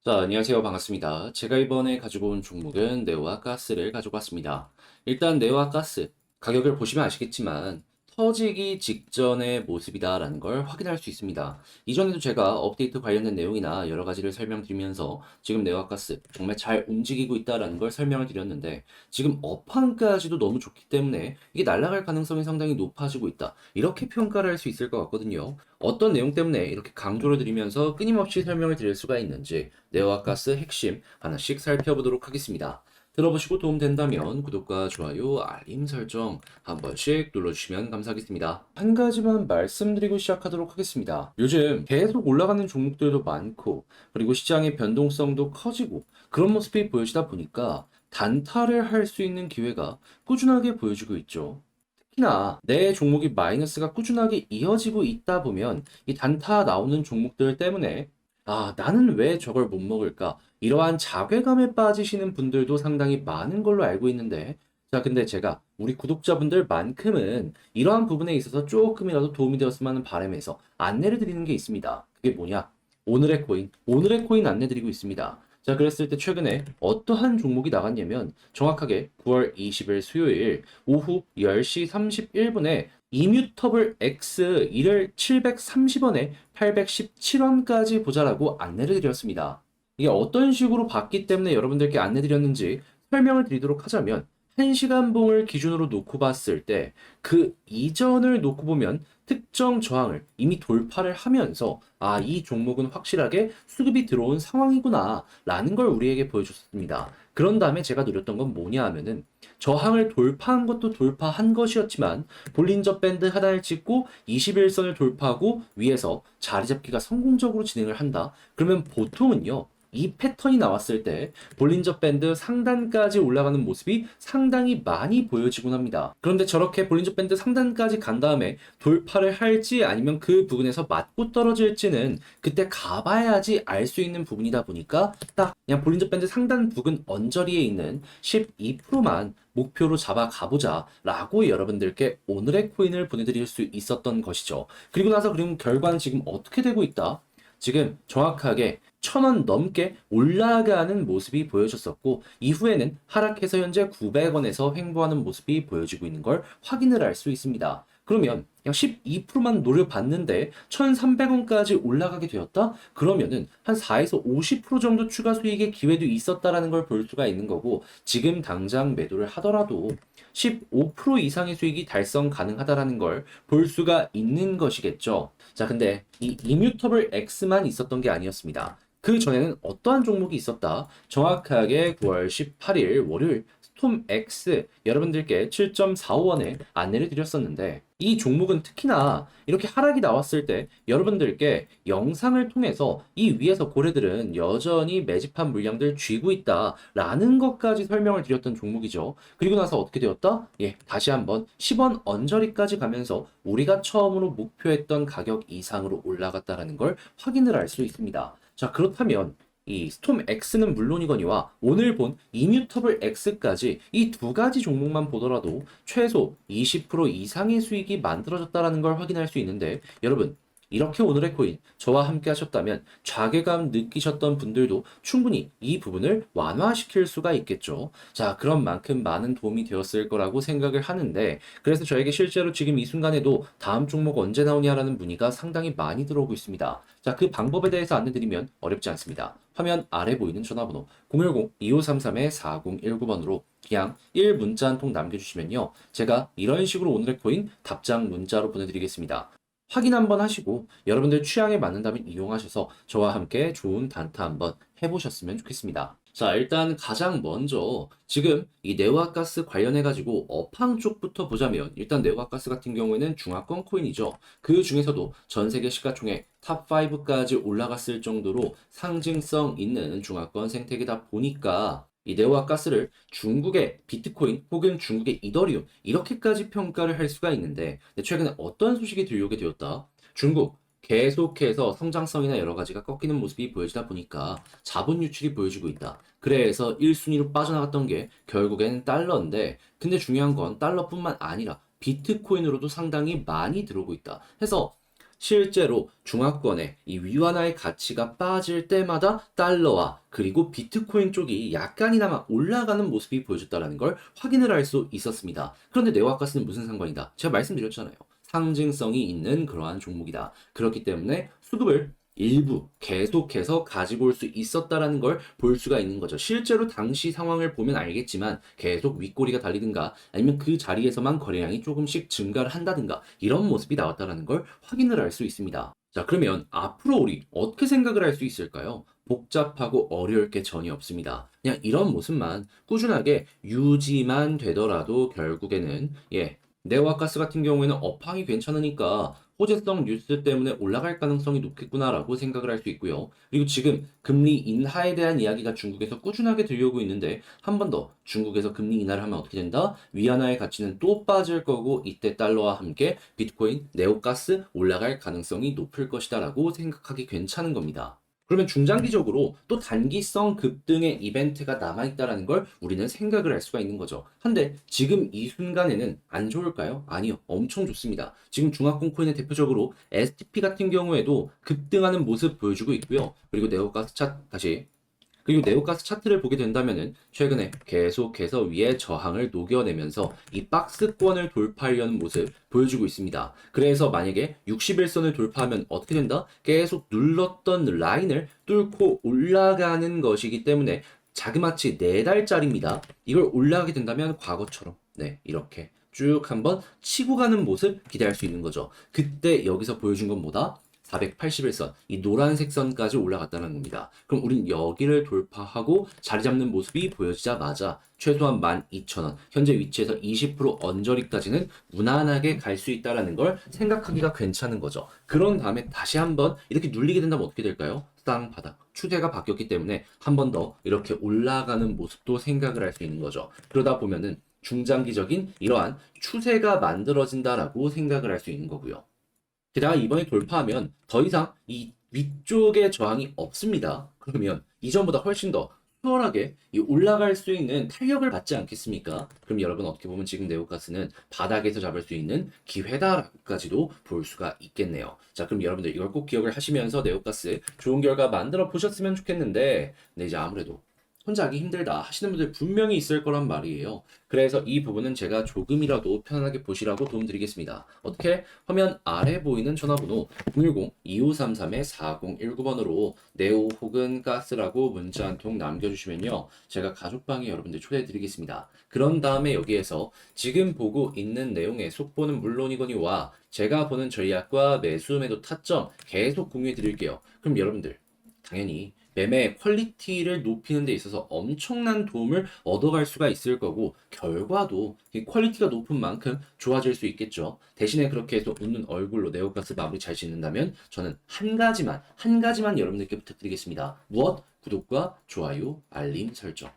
자, 안녕하세요. 반갑습니다. 제가 이번에 가지고 온 종목은 네오와 가스를 가지고 왔습니다. 일단 네오와 가스 가격을 보시면 아시겠지만 터지기 직전의 모습이다라는 걸 확인할 수 있습니다. 이전에도 제가 업데이트 관련된 내용이나 여러 가지를 설명드리면서 지금 네오와 가스 정말 잘 움직이고 있다라는 걸 설명을 드렸는데 지금 업황까지도 너무 좋기 때문에 이게 날아갈 가능성이 상당히 높아지고 있다. 이렇게 평가를 할 수 있을 것 같거든요. 어떤 내용 때문에 이렇게 강조를 드리면서 끊임없이 설명을 드릴 수가 있는지 네오와 가스 핵심 하나씩 살펴보도록 하겠습니다. 들어보시고 도움된다면 구독과 좋아요, 알림 설정 한 번씩 눌러주시면 감사하겠습니다. 한 가지만 말씀드리고 시작하도록 하겠습니다. 요즘 계속 올라가는 종목들도 많고 그리고 시장의 변동성도 커지고 그런 모습이 보여지다 보니까 단타를 할 수 있는 기회가 꾸준하게 보여지고 있죠. 특히나 내 종목이 마이너스가 꾸준하게 이어지고 있다 보면 이 단타 나오는 종목들 때문에 나는 왜 저걸 못 먹을까? 이러한 자괴감에 빠지시는 분들도 상당히 많은 걸로 알고 있는데, 자, 근데 제가 우리 구독자분들만큼은 이러한 부분에 있어서 조금이라도 도움이 되었으면 하는 바람에서 안내를 드리는 게 있습니다. 그게 뭐냐? 오늘의 코인 안내드리고 있습니다. 자, 그랬을 때 최근에 어떠한 종목이 나갔냐면 정확하게 9월 20일 수요일 오후 10시 31분에 이뮤터블 X 이를 730원에 817원까지 보자라고 안내를 드렸습니다. 이게 어떤 식으로 봤기 때문에 여러분들께 안내드렸는지 설명을 드리도록 하자면 1시간 봉을 기준으로 놓고 봤을 때 그 이전을 놓고 보면 특정 저항을 이미 돌파를 하면서 이 종목은 확실하게 수급이 들어온 상황이구나 라는 걸 우리에게 보여줬습니다. 그런 다음에 제가 노렸던 건 뭐냐 하면은 저항을 돌파한 것도 돌파한 것이었지만 볼린저 밴드 하단을 찍고 21선을 돌파하고 위에서 자리 잡기가 성공적으로 진행을 한다. 그러면 보통은요. 이 패턴이 나왔을 때 볼린저 밴드 상단까지 올라가는 모습이 상당히 많이 보여지곤 합니다. 그런데 저렇게 볼린저 밴드 상단까지 간 다음에 돌파를 할지 아니면 그 부분에서 맞고 떨어질지는 그때 가봐야지 알 수 있는 부분이다 보니까 딱 그냥 볼린저 밴드 상단 부근 언저리에 있는 12%만 목표로 잡아 가보자 라고 여러분들께 오늘의 코인을 보내드릴 수 있었던 것이죠. 그리고 나서 그럼 결과는 지금 어떻게 되고 있다? 지금 정확하게 1,000원 넘게 올라가는 모습이 보여졌었고 이후에는 하락해서 현재 900원에서 횡보하는 모습이 보여지고 있는 걸 확인을 할 수 있습니다. 그러면 그냥 12%만 노려봤는데 1,300원까지 올라가게 되었다? 그러면은 한 4에서 50% 정도 추가 수익의 기회도 있었다라는 걸 볼 수가 있는 거고 지금 당장 매도를 하더라도 15% 이상의 수익이 달성 가능하다라는 걸 볼 수가 있는 것이겠죠. 자, 근데 이 이뮤터블 X만 있었던 게 아니었습니다. 그 전에는 어떠한 종목이 있었다? 정확하게 9월 18일 월요일 스톰 X 여러분들께 7.45원에 안내를 드렸었는데 이 종목은 특히나 이렇게 하락이 나왔을 때 여러분들께 영상을 통해서 이 위에서 고래들은 여전히 매집한 물량들 쥐고 있다라는 것까지 설명을 드렸던 종목이죠. 그리고 나서 어떻게 되었다? 예, 다시 한번 10원 언저리까지 가면서 우리가 처음으로 목표했던 가격 이상으로 올라갔다라는 걸 확인을 할 수 있습니다. 자, 그렇다면 이 스톰 X는 물론이거니와 오늘 본 이뮤터블 X까지 이 두 가지 종목만 보더라도 최소 20% 이상의 수익이 만들어졌다라는 걸 확인할 수 있는데 여러분 이렇게 오늘의 코인 저와 함께 하셨다면 자괴감 느끼셨던 분들도 충분히 이 부분을 완화시킬 수가 있겠죠. 자, 그런 만큼 많은 도움이 되었을 거라고 생각을 하는데 그래서 저에게 실제로 지금 이 순간에도 다음 종목 언제 나오냐라는 문의가 상당히 많이 들어오고 있습니다. 자, 그 방법에 대해서 안내드리면 어렵지 않습니다. 화면 아래 보이는 전화번호 010-2533-4019번으로 그냥 1문자 한 통 남겨주시면요. 제가 이런 식으로 오늘의 코인 답장 문자로 보내드리겠습니다. 확인 한번 하시고 여러분들 취향에 맞는다면 이용하셔서 저와 함께 좋은 단타 한번 해보셨으면 좋겠습니다. 자, 일단 가장 먼저 지금 이 네오아가스 관련해가지고 업황 쪽부터 보자면 일단 네오아가스 같은 경우에는 중화권 코인이죠. 그 중에서도 전 세계 시가총액 탑5까지 올라갔을 정도로 상징성 있는 중화권 생태계다 보니까 이 네오와 가스를 중국의 비트코인 혹은 중국의 이더리움 이렇게까지 평가를 할 수가 있는데 최근에 어떤 소식이 들려오게 되었다? 중국 계속해서 성장성이나 여러 가지가 꺾이는 모습이 보여지다 보니까 자본 유출이 보여지고 있다. 그래서 1순위로 빠져나갔던 게 결국에는 달러인데 근데 중요한 건 달러뿐만 아니라 비트코인으로도 상당히 많이 들어오고 있다. 해서 실제로 중화권의 이 위완화의 가치가 빠질 때마다 달러와 그리고 비트코인 쪽이 약간이나마 올라가는 모습이 보여졌다는 걸 확인을 할 수 있었습니다. 그런데 네오아가스는 무슨 상관이다? 제가 말씀드렸잖아요. 상징성이 있는 그러한 종목이다. 그렇기 때문에 수급을 일부 계속해서 가지고 올 수 있었다라는 걸 볼 수가 있는 거죠. 실제로 당시 상황을 보면 알겠지만 계속 윗꼬리가 달리든가 아니면 그 자리에서만 거래량이 조금씩 증가를 한다든가 이런 모습이 나왔다라는 걸 확인을 할 수 있습니다. 자, 그러면 앞으로 우리 어떻게 생각을 할 수 있을까요? 복잡하고 어려울 게 전혀 없습니다. 그냥 이런 모습만 꾸준하게 유지만 되더라도 결국에는 네오아가스 같은 경우에는 업황이 괜찮으니까 호재성 뉴스 때문에 올라갈 가능성이 높겠구나라고 생각을 할 수 있고요. 그리고 지금 금리 인하에 대한 이야기가 중국에서 꾸준하게 들려오고 있는데 한 번 더 중국에서 금리 인하를 하면 어떻게 된다? 위안화의 가치는 또 빠질 거고 이때 달러와 함께 비트코인, 네오가스 올라갈 가능성이 높을 것이다라고 생각하기 괜찮은 겁니다. 그러면 중장기적으로 또 단기성 급등의 이벤트가 남아있다라는 걸 우리는 생각을 할 수가 있는 거죠. 한데 지금 이 순간에는 안 좋을까요? 아니요. 엄청 좋습니다. 지금 중화권 코인의 대표적으로 STP 같은 경우에도 급등하는 모습 보여주고 있고요. 그리고 네오가스 그리고 네오가스 차트를 보게 된다면은 최근에 계속해서 위에 저항을 녹여내면서 이 박스권을 돌파하려는 모습 보여주고 있습니다. 그래서 만약에 61선을 돌파하면 어떻게 된다? 계속 눌렀던 라인을 뚫고 올라가는 것이기 때문에 자그마치 4달짜리입니다. 이걸 올라가게 된다면 과거처럼 이렇게 쭉 한번 치고 가는 모습 기대할 수 있는 거죠. 그때 여기서 보여준 건 뭐다? 481선, 이 노란색 선까지 올라갔다는 겁니다. 그럼 우린 여기를 돌파하고 자리 잡는 모습이 보여지자마자 최소한 12,000원, 현재 위치에서 20% 언저리까지는 무난하게 갈 수 있다는 걸 생각하기가 괜찮은 거죠. 그런 다음에 다시 한번 이렇게 눌리게 된다면 어떻게 될까요? 쌍바닥. 추세가 바뀌었기 때문에 한 번 더 이렇게 올라가는 모습도 생각을 할 수 있는 거죠. 그러다 보면은 중장기적인 이러한 추세가 만들어진다라고 생각을 할 수 있는 거고요. 게다가 이번에 돌파하면 더 이상 이 위쪽에 저항이 없습니다. 그러면 이전보다 훨씬 더 수월하게 이 올라갈 수 있는 탄력을 받지 않겠습니까? 그럼 여러분 어떻게 보면 지금 네오가스는 바닥에서 잡을 수 있는 기회다라고까지도 볼 수가 있겠네요. 자, 그럼 여러분들 이걸 꼭 기억을 하시면서 네오가스 좋은 결과 만들어 보셨으면 좋겠는데, 네, 이제 아무래도 혼자 하기 힘들다 하시는 분들 분명히 있을 거란 말이에요. 그래서 이 부분은 제가 조금이라도 편안하게 보시라고 도움드리겠습니다. 어떻게? 화면 아래 보이는 전화번호 010-2533-4019번으로 네오 혹은 가스라고 문자 한 통 남겨주시면요. 제가 가족방에 여러분들 초대해드리겠습니다. 그런 다음에 여기에서 지금 보고 있는 내용의 속보는 물론이거니와 제가 보는 전략과 매수 매도 타점 계속 공유해드릴게요. 그럼 여러분들 당연히 매매 퀄리티를 높이는 데 있어서 엄청난 도움을 얻어갈 수가 있을 거고 결과도 이 퀄리티가 높은 만큼 좋아질 수 있겠죠. 대신에 그렇게 해서 웃는 얼굴로 네오가스 마무리 잘 짓는다면 저는 한 가지만 여러분들께 부탁드리겠습니다. 무엇? 구독과 좋아요, 알림 설정.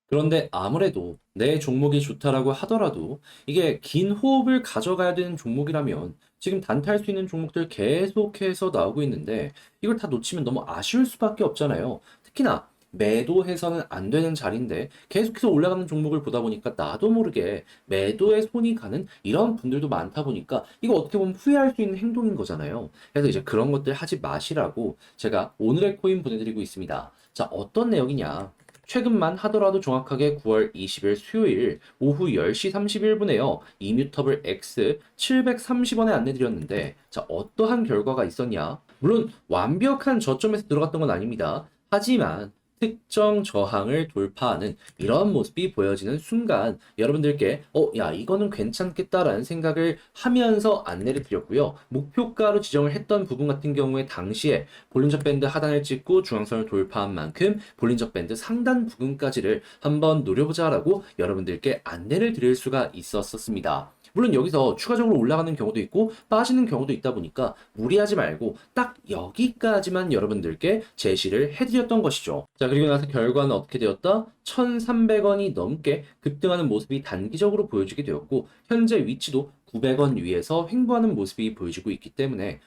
그런데 아무래도 내 종목이 좋다라고 하더라도 이게 긴 호흡을 가져가야 되는 종목이라면 지금 단타할 수 있는 종목들 계속해서 나오고 있는데 이걸 다 놓치면 너무 아쉬울 수밖에 없잖아요. 특히나 매도해서는 안 되는 자리인데 계속해서 올라가는 종목을 보다 보니까 나도 모르게 매도에 손이 가는 이런 분들도 많다 보니까 이거 어떻게 보면 후회할 수 있는 행동인 거잖아요. 그래서 이제 그런 것들 하지 마시라고 제가 오늘의 코인 보내드리고 있습니다. 자, 어떤 내용이냐? 최근만 하더라도 정확하게 9월 20일 수요일 오후 10시 31분에요. 이뮤터블 X 730원에 안내드렸는데 자, 어떠한 결과가 있었냐? 물론 완벽한 저점에서 들어갔던 건 아닙니다. 하지만 특정 저항을 돌파하는 이런 모습이 보여지는 순간 여러분들께 야 이거는 괜찮겠다라는 생각을 하면서 안내를 드렸고요. 목표가로 지정을 했던 부분 같은 경우에 당시에 볼린저 밴드 하단을 찍고 중앙선을 돌파한 만큼 볼린저 밴드 상단 부분까지를 한번 노려보자라고 여러분들께 안내를 드릴 수가 있었습니다. 물론 여기서 추가적으로 올라가는 경우도 있고 빠지는 경우도 있다 보니까 무리하지 말고 딱 여기까지만 여러분들께 제시를 해드렸던 것이죠. 자, 그리고 나서 결과는 어떻게 되었다? 1,300원이 넘게 급등하는 모습이 단기적으로 보여지게 되었고 현재 위치도 900원 위에서 횡보하는 모습이 보여지고 있기 때문에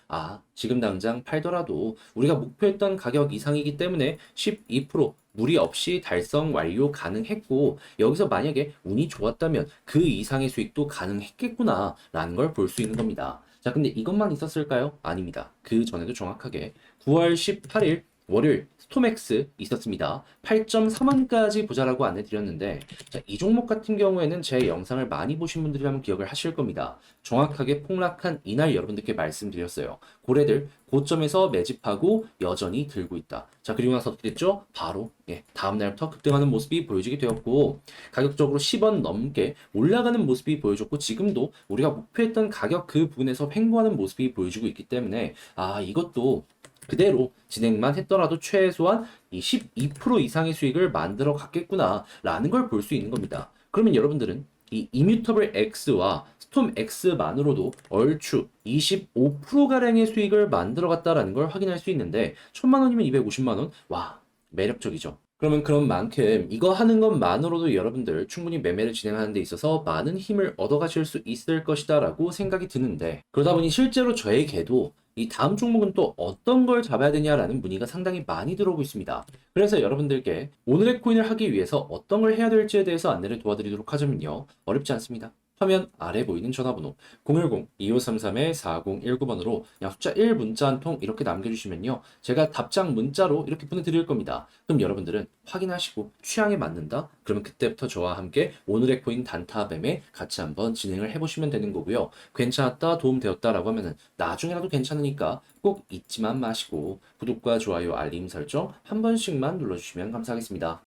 지금 당장 팔더라도 우리가 목표했던 가격 이상이기 때문에 12% 무리 없이 달성 완료 가능했고 여기서 만약에 운이 좋았다면 그 이상의 수익도 가능했겠구나 라는 걸 볼 수 있는 겁니다. 자, 근데 이것만 있었을까요? 아닙니다. 그 전에도 정확하게 9월 18일 월요일 스톰엑스 있었습니다. 8.3원까지 보자라고 안내드렸는데, 자, 이 종목 같은 경우에는 제 영상을 많이 보신 분들이라면 기억을 하실 겁니다. 정확하게 폭락한 이날 여러분들께 말씀드렸어요. 고래들 고점에서 매집하고 여전히 들고 있다. 자, 그리고 나서 어떻게 됐죠? 바로 다음 날부터 급등하는 모습이 보여지게 되었고, 가격적으로 10원 넘게 올라가는 모습이 보여졌고, 지금도 우리가 목표했던 가격 그 부분에서 횡보하는 모습이 보여지고 있기 때문에 이것도 그대로 진행만 했더라도 최소한 이 12% 이상의 수익을 만들어 갔겠구나라는 걸 볼 수 있는 겁니다. 그러면 여러분들은 이 이뮤터블 X와 스톰 X만으로도 얼추 25%가량의 수익을 만들어 갔다라는 걸 확인할 수 있는데, 1000만 원이면 250만 원? 와, 매력적이죠. 그러면 그런 만큼 이거 하는 것만으로도 여러분들 충분히 매매를 진행하는 데 있어서 많은 힘을 얻어가실 수 있을 것이다 라고 생각이 드는데, 그러다 보니 실제로 저에게도 이 다음 종목은 또 어떤 걸 잡아야 되냐라는 문의가 상당히 많이 들어오고 있습니다. 그래서 여러분들께 오늘의 코인을 하기 위해서 어떤 걸 해야 될지에 대해서 안내를 도와드리도록 하자면요. 어렵지 않습니다. 화면 아래 보이는 전화번호 010-2533-4019번으로 그냥 숫자 1 문자 한 통 이렇게 남겨주시면요. 제가 답장 문자로 이렇게 보내드릴 겁니다. 그럼 여러분들은 확인하시고 취향에 맞는다? 그러면 그때부터 저와 함께 오늘의 코인 단타 매매 같이 한번 진행을 해보시면 되는 거고요. 괜찮았다, 도움되었다라고 하면은 나중에라도 괜찮으니까 꼭 잊지만 마시고 구독과 좋아요, 알림 설정 한 번씩만 눌러주시면 감사하겠습니다.